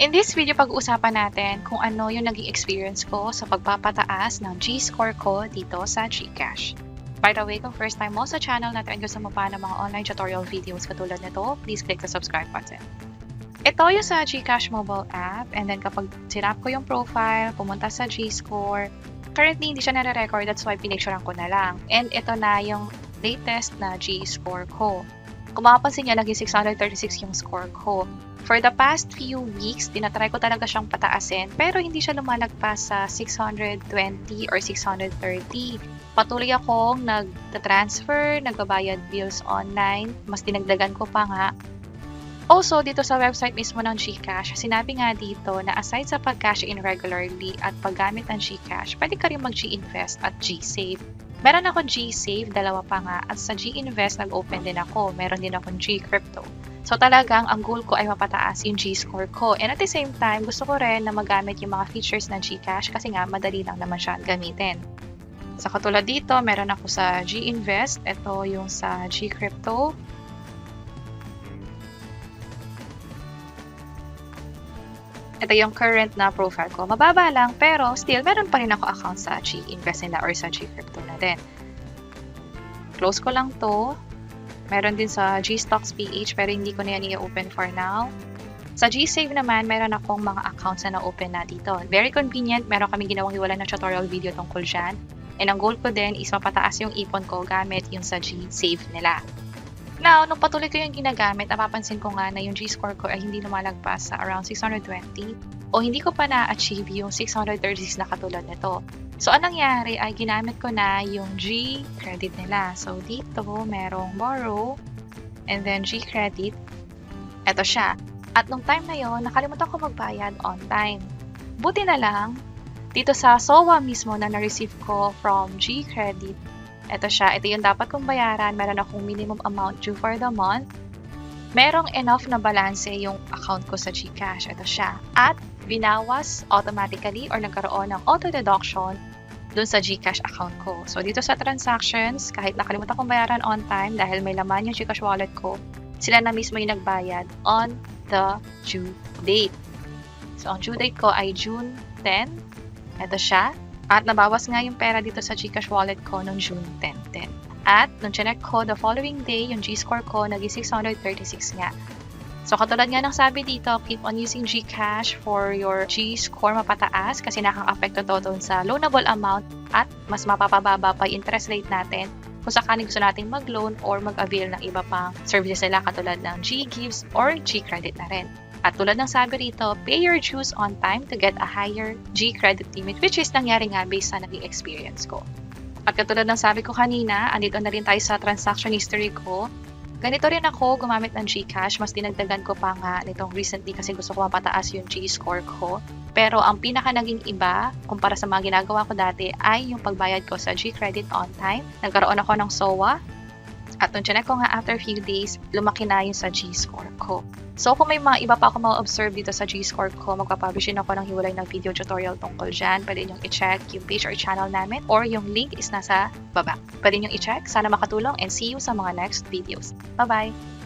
In this video, pag-uusapan natin kung ano yung naging experience ko sa pagpapataas ng GScore ko dito sa GCash. By the way, kung first time mo sa channel natin and gusto mo pa ng mga online tutorial videos katulad nito, please click the subscribe button. Ito yung sa GCash mobile app, and then kapag sinap ko yung profile, pumunta sa GScore, currently hindi siya nare-record, that's why pinicturean ko na lang. And ito na yung latest na GScore ko. Kung mapapansin niya, naging 636 yung score ko. For the past few weeks, tinatry ko talaga siyang pataasin, pero hindi siya lumalagpas sa 620 or 630. Patuloy akong nag-transfer, nagbabayad bills online, mas dinagdagan ko pa nga. Also, dito sa website mismo ng GCash, sinabi nga dito na aside sa pag-cash in regularly at paggamit ng GCash, pwede ka rin mag-G-invest at G-save. Meron akong G-save, dalawa pa nga, at sa G-invest nag-open din ako. Meron din akong G-crypto. So talagang ang goal ko ay mapataas yung G-score ko. And at the same time, gusto ko rin na magamit yung mga features ng GCash kasi nga madali lang naman siya gamitin. So katulad dito, meron ako sa G-invest. Ito yung sa G-crypto. Ito yung current na profile ko. Mababa lang, pero still, meron pa rin ako account sa G-invest nila or sa G-crypto na din. Close ko lang to. Meron din sa G-stocks PH, pero hindi ko na yan i-open for now. Sa G-save naman, meron akong mga accounts na na-open na dito. Very convenient. Meron kaming ginawang hiwalay na tutorial video tungkol dyan. And ang goal ko din is mapataas yung ipon ko gamit yung sa G-save nila. Now, nung patuloy ko yung ginagamit, napapansin ko nga na yung G-score ko ay hindi lumalagpas sa around 620 o hindi ko pa na-achieve yung 636 na katulad nito. So, anong nangyari ay ginamit ko na yung GCredit nila. So, dito merong borrow and then GCredit. Ito siya. At nung time na yon, nakalimutan ko magbayad on time. Buti na lang, dito sa SOA mismo na na-receive ko from GCredit, ito siya. Ito yung dapat kong bayaran. Meron akong minimum amount due for the month. Merong enough na balance yung account ko sa GCash. Ito siya. At binawas automatically or nagkaroon ng auto-deduction dun sa GCash account ko. So, dito sa transactions, kahit nakalimutan kong bayaran on time dahil may laman yung GCash wallet ko, sila na mismo yung nagbayad on the due date. So, ang due date ko ay June 10. Ito siya. At nabawas nga yung pera dito sa GCash wallet ko noong June 10. At nung chinek ko the following day, yung G-score ko naging 636 nga. So katulad nga ng sabi dito, keep on using GCash for your G-score mapataas kasi nakaka-apekto to doon sa loanable amount at mas mapapababa pa yung interest rate natin kung sakaling gusto natin mag-loan or mag-avail ng iba pang services nila katulad ng G-gives or G-credit na rin. At tulad ng sabi rito, pay your dues on time to get a higher G-credit limit, which is nangyari nga based sa naging experience ko. At katulad ng sabi ko kanina, andito na rin tayo sa transaction history ko. Ganito rin ako gumamit ng GCash, mas dinagdagan ko pa nga nitong recently kasi gusto ko mapataas yung G-score ko. Pero ang pinaka naging iba, kumpara sa mga ginagawa ko dati, ay yung pagbayad ko sa G-credit on time. Nagkaroon ako ng SOA. At nung chinek ko nga after few days, lumaki na yung sa G-score ko. So kung may mga iba pa ako ma-observe dito sa G-score ko, magpapublish din ako ng hiwalay ng video tutorial tungkol dyan. Pwede nyo i-check yung page or channel namin or yung link is nasa baba. Pwede nyo i-check. Sana makatulong and see you sa mga next videos. Bye-bye!